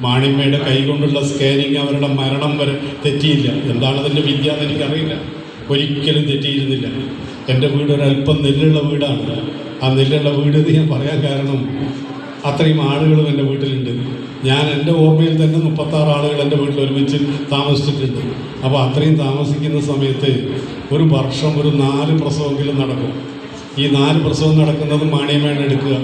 മാണിമ്മയുടെ കൈകൊണ്ടുള്ള scanning അവരുടെ മരണം വരെ തെറ്റിയില്ല. എന്താണ് അതിൻ്റെ വിദ്യ എന്ന് എനിക്കറിയില്ല. ഒരിക്കലും തെറ്റിയിരുന്നില്ല. എൻ്റെ വീട് ഒരല്പം നെല്ലുള്ള വീടാണ്. ആ നെല്ലുള്ള വീട് എന്ന് ഞാൻ പറയാൻ കാരണം അത്രയും ആളുകളും എൻ്റെ വീട്ടിലുണ്ട്. ഞാൻ എൻ്റെ ഓർമ്മയിൽ തന്നെ 36 ആളുകൾ എൻ്റെ വീട്ടിൽ ഒരുമിച്ച് താമസിച്ചിട്ടുണ്ട്. അപ്പോൾ അത്രയും താമസിക്കുന്ന സമയത്ത് ഒരു വർഷം ഒരു 4 പ്രസവമെങ്കിലും നടക്കും. ഈ 4 പ്രസവം നടക്കുന്നതും മാണിയമ്മയാണ് എടുക്കുക.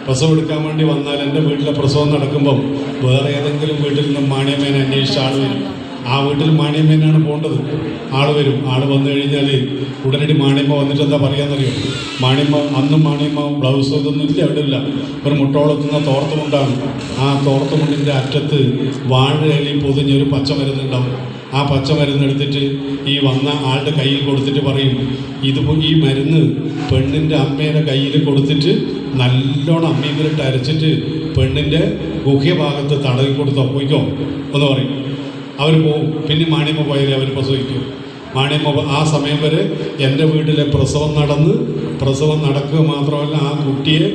പ്രസവം എടുക്കാൻ വേണ്ടി വന്നാൽ എൻ്റെ വീട്ടിലെ പ്രസവം നടക്കുമ്പം വേറെ ഏതെങ്കിലും വീട്ടിൽ നിന്നും മാണിയമ്മേനെ അന്വേഷിച്ച ആൾ വരും. ആ വീട്ടിൽ മാണിയമ്മേനാണ് പോകേണ്ടത്. ആൾ വരും. ആൾ വന്നു കഴിഞ്ഞാൽ ഉടനടി മാണിയമ്മ വന്നിട്ട് എന്താ പറയാന്നറിയോ? അന്നും മാണിയമ്മ ബ്ലൗസ് ഇതൊന്നും ഇല്ല, അവിടെ ഇല്ല. ഒരു മുട്ടോളത്തുന്ന തോർത്തുമുണ്ടാണ്. ആ തോർത്തുമുണ്ടിൻ്റെ അറ്റത്ത് വാഴയിലയിൽ പൊതിഞ്ഞൊരു പച്ചമരുന്നുണ്ടാവും. ആ പച്ചമരുന്നെടുത്തിട്ട് ഈ വന്ന ആളുടെ കയ്യിൽ കൊടുത്തിട്ട് പറയും, ഈ മരുന്ന് പെണ്ണിൻ്റെ അമ്മയുടെ കയ്യിൽ കൊടുത്തിട്ട് നല്ലോണം അമ്മീന്നിട്ട് അരച്ചിട്ട് പെണ്ണിൻ്റെ ഗുഹ്യഭാഗത്ത് തടവി കൊടുത്തോ പോയിക്കോ എന്ന് പറയും. അവർ പോവും. പിന്നെ മാണിയമ്മ പോയാലേ അവർ പ്രസവിക്കും. മാണിയമ്മ ആ സമയം വരെ എൻ്റെ വീട്ടിലെ പ്രസവം നടക്കുക മാത്രമല്ല, ആ കുട്ടിയെ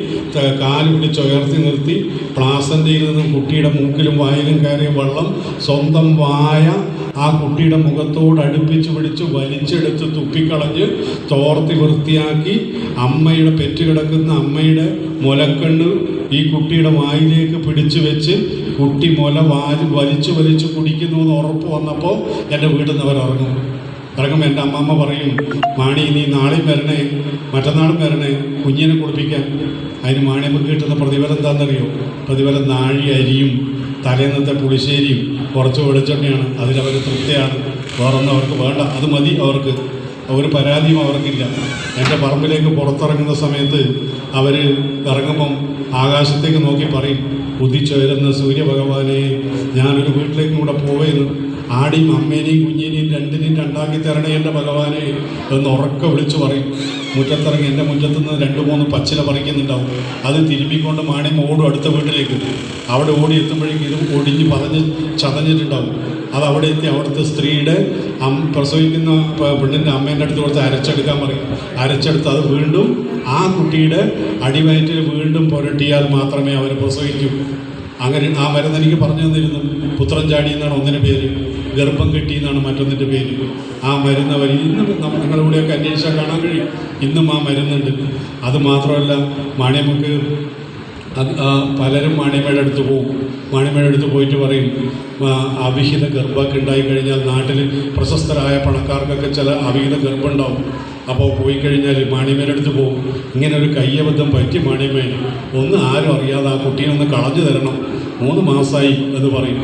കാല് പിടിച്ചുയർത്തി നിർത്തി പ്ലാസൻ്റയിൽ നിന്നും കുട്ടിയുടെ മൂക്കിലും വായിലും കയറിയ വെള്ളം സ്വന്തം വായ ആ കുട്ടിയുടെ മുഖത്തോട് അടുപ്പിച്ച് പിടിച്ച് വലിച്ചെടുത്ത് തുപ്പിക്കളഞ്ഞ് തോർത്തി വൃത്തിയാക്കി അമ്മയുടെ പെറ്റുകിടക്കുന്ന അമ്മയുടെ മുലക്കണ്ണ് ഈ കുട്ടിയുടെ വായിലേക്ക് പിടിച്ചു വെച്ച് കുട്ടി മുല വലിച്ചു കുടിക്കുന്നു എന്ന് ഉറപ്പ് വന്നപ്പോൾ എൻ്റെ വീട്ടിൽ നിന്ന് അവരിറങ്ങും. എൻ്റെ അമ്മമ്മ പറയും, മാണി നീ നാളെയും വരണേ, മറ്റന്നാളും വരണേ കുഞ്ഞിനെ കുളിപ്പിക്കാൻ. അതിന് മാണിയമ്മക്ക് കിട്ടുന്ന പ്രതിഫലം എന്താണെന്നറിയോ? പ്രതിഫലം നാഴി അരിയും തലേന്നത്തെ പുളിശ്ശേരിയും കുറച്ച് വെളിച്ചെണ്ണയാണ്. അതിലവർ തൃപ്തിയാണ്. വേറൊന്നും അവർക്ക് വേണ്ട, അത് മതി അവർക്ക്. ഒരു പരാതിയും അവർക്കില്ല. എൻ്റെ പറമ്പിലേക്ക് പുറത്തിറങ്ങുന്ന സമയത്ത് അവർ ഇറങ്ങുമ്പം ആകാശത്തേക്ക് നോക്കി പറയും, ഉദിച്ചുയരുന്ന സൂര്യഭഗവാനെ, ഞാനൊരു വീട്ടിലേക്കും കൂടെ പോവുകയെന്ന്. ആടിയും അമ്മേനെയും കുഞ്ഞിനെയും രണ്ടിനെയും രണ്ടാക്കി തരണേ എൻ്റെ ഭഗവാനെ എന്ന് ഉറക്കെ വിളിച്ചു പറയും. മുറ്റത്തിറങ്ങി എൻ്റെ മുറ്റത്തുനിന്ന് 2-3 പച്ചില പറിക്കുന്നുണ്ടാവും. അത് തിരുമ്മിക്കൊണ്ട് മാണിയമ്മ ഓടും അടുത്ത വീട്ടിലേക്ക്. അവിടെ ഓടി എത്തുമ്പോഴേക്കും ഇത് ഒടിഞ്ഞ് ചതഞ്ഞിട്ടുണ്ടാവും. അത് അവിടെ എത്തി അവിടുത്തെ സ്ത്രീയുടെ പ്രസവിക്കുന്ന പെണ്ണിൻ്റെ അമ്മേൻ്റെ അടുത്ത് കൊടുത്ത് അരച്ചെടുക്കാൻ പറയും. അരച്ചെടുത്ത് അത് വീണ്ടും ആ കുട്ടിയുടെ അടിവയറ്റിൽ വീണ്ടും പുരട്ടിയാൽ മാത്രമേ അവർ പ്രസവിക്കൂ. അങ്ങനെ ആ മരുന്ന് എനിക്ക് പറഞ്ഞു തന്നിരുന്നു. പുത്രൻ ചാടി എന്നാണ് ഒന്നിൻ്റെ പേര്, ഗർഭം കെട്ടി എന്നാണ് മറ്റൊന്നിൻ്റെ പേര്. ആ മരുന്ന് അവർ ഇന്നും നിങ്ങളിവിടെയൊക്കെ അന്വേഷിച്ചാൽ കാണാൻ കഴിയും. ഇന്നും ആ മരുന്നുണ്ട്. അത് മാത്രമല്ല, മാണിയമ്മക്ക് പലരും മാണിയമ്മയുടെ അടുത്ത് പോകും. മാണിയമ്മയുടെ അടുത്ത് പോയിട്ട് പറയും, അവിഹിത ഗർഭമൊക്കെ ഉണ്ടായിക്കഴിഞ്ഞാൽ നാട്ടിൽ പ്രശസ്തരായ പണക്കാർക്കൊക്കെ ചില അവിഹിത ഗർഭം ഉണ്ടാവും. അപ്പോൾ പോയി കഴിഞ്ഞാൽ മാണിയമ്മയുടെ അടുത്ത് പോകും. ഇങ്ങനെ ഒരു കയ്യബദ്ധം പറ്റി മാണിയമ്മ ഒന്ന് ആരും അറിയാതെ ആ കുട്ടീനെ ഒന്ന് കളഞ്ഞു തരണം, 3 മാസമായി എന്ന് പറയും.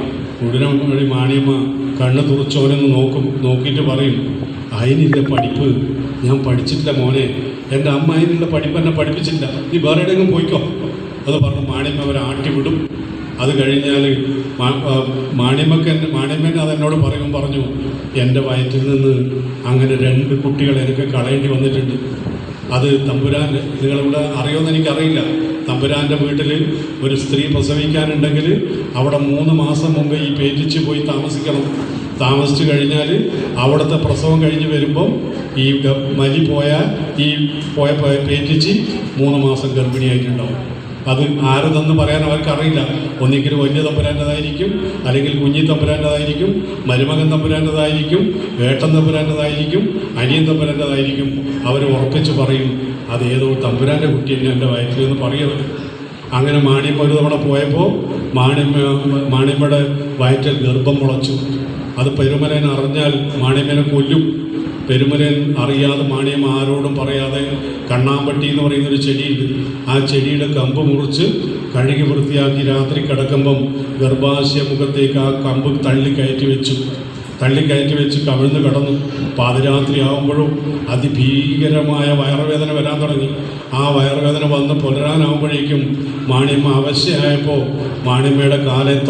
ഉടനെ വഴി മാണിയമ്മ കണ്ണ് തുറച്ചോനെന്ന് നോക്കിയിട്ട് പറയും, അതിനില്ല പഠിപ്പ് ഞാൻ പഠിച്ചിട്ടില്ല മോനെ, എൻ്റെ അമ്മ അതിനുള്ള പഠിപ്പ് എന്നെ പഠിപ്പിച്ചില്ല, നീ വേറെ എവിടെയെങ്കിലും പോയിക്കോ അത് പറഞ്ഞ് മാണിയമ്മ അവരെ ആട്ടിവിടും. അത് കഴിഞ്ഞാൽ മാണിയമ്മേനെ അതെന്നോട് പറഞ്ഞു, എൻ്റെ വയറ്റിൽ നിന്ന് അങ്ങനെ 2 കുട്ടികളെ എനിക്ക് കളയേണ്ടി വന്നിട്ടുണ്ട്. അത് തമ്പുരാൻ, നിങ്ങളിവിടെ അറിയുമെന്ന് എനിക്കറിയില്ല, തമ്പുരാൻ്റെ വീട്ടിൽ ഒരു സ്ത്രീ പ്രസവിക്കാനുണ്ടെങ്കിൽ അവിടെ 3 മാസം മുമ്പ് ഈ പേറ്റിച്ച് പോയി താമസിക്കണം. താമസിച്ച് കഴിഞ്ഞാൽ അവിടുത്തെ പ്രസവം കഴിഞ്ഞ് വരുമ്പം ഈ മലി പോയാൽ പേറ്റിച്ച് 3 മാസം ഗർഭിണിയായിട്ടുണ്ടാവും. അത് ആരെന്ന് പറയാൻ അവർക്കറിയില്ല. ഒന്നിക്കൽ വലിയ തമ്പുരാൻ്റെതായിരിക്കും, അല്ലെങ്കിൽ കുഞ്ഞി തമ്പുരാൻ്റെതായിരിക്കും, മരുമകൻ തമ്പുരാൻ്റെതായിരിക്കും, ഏട്ടൻ തമ്പുരാൻ്റെതായിരിക്കും, അനിയൻ തമ്പുരാൻ്റെതായിരിക്കും. അവർ ഉറപ്പിച്ച് പറയും, അതേതോ തമ്പുരാൻ്റെ കുട്ടി തന്നെ എൻ്റെ വയറ്റിൽ എന്ന് പറയുന്നത്. അങ്ങനെ മാണിയമ്മ ഒരു തവണ പോയപ്പോൾ മാണിയമ്മയുടെ വയറ്റിൽ ഗർഭം മുളച്ചു. അത് പെരുമലൻ അറിഞ്ഞാൽ മാണിയമ്മനെ കൊല്ലും. പെരുമലൻ അറിയാതെ മാണിയമ്മ ആരോടും പറയാതെ കണ്ണാമ്പട്ടി എന്ന് പറയുന്നൊരു ചെടിയുണ്ട്, ആ ചെടിയുടെ കമ്പ് മുറിച്ച് കഴുകി വൃത്തിയാക്കി രാത്രി കിടക്കുമ്പം ഗർഭാശയ മുഖത്തേക്ക് ആ കമ്പ് തള്ളിക്കയറ്റി വെച്ച് കവിഴ്ന്ന് കിടന്നു. പാതിരാത്രി ആകുമ്പോഴും അതിഭീകരമായ വയറുവേദന വരാൻ തുടങ്ങി. ആ വയറുവേദന വന്ന് പുലരാനാകുമ്പോഴേക്കും മാണിയമ്മ അവശ്യമായപ്പോൾ മാണിയമ്മയുടെ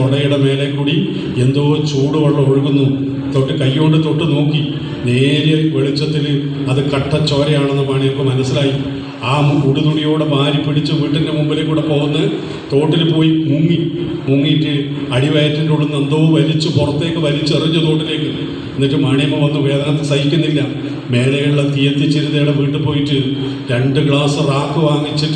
തുടയുടെ മേലെ കൂടി എന്തോ ചൂടുവെള്ളം ഒഴുകുന്നു. കൈകൊണ്ട് തൊട്ട് നോക്കി, നേരിയ വെളിച്ചത്തിൽ അത് കട്ടച്ചോരയാണെന്ന് മാണിയമ്മ മനസ്സിലായി. ആ ഉടുതുണിയോടെ വാരി പിടിച്ച് വീട്ടിൻ്റെ മുമ്പിലേക്ക് കൂടെ പോകുന്ന തോട്ടിൽ പോയി മുങ്ങിയിട്ട് അടിവയറ്റിൻ്റെ ഉള്ളിൽ നിന്ന് എന്തോ പുറത്തേക്ക് വലിച്ചെറിഞ്ഞു തോട്ടിലേക്ക്. എന്നിട്ട് മാണിയമ്മ വന്ന് വേദന സഹിക്കുന്നില്ല, മേലെയുള്ള തീയത്തിച്ചിരുതയുടെ വീട്ടിൽ പോയിട്ട് 2 ഗ്ലാസ് റാക്ക് വാങ്ങിച്ചിട്ട്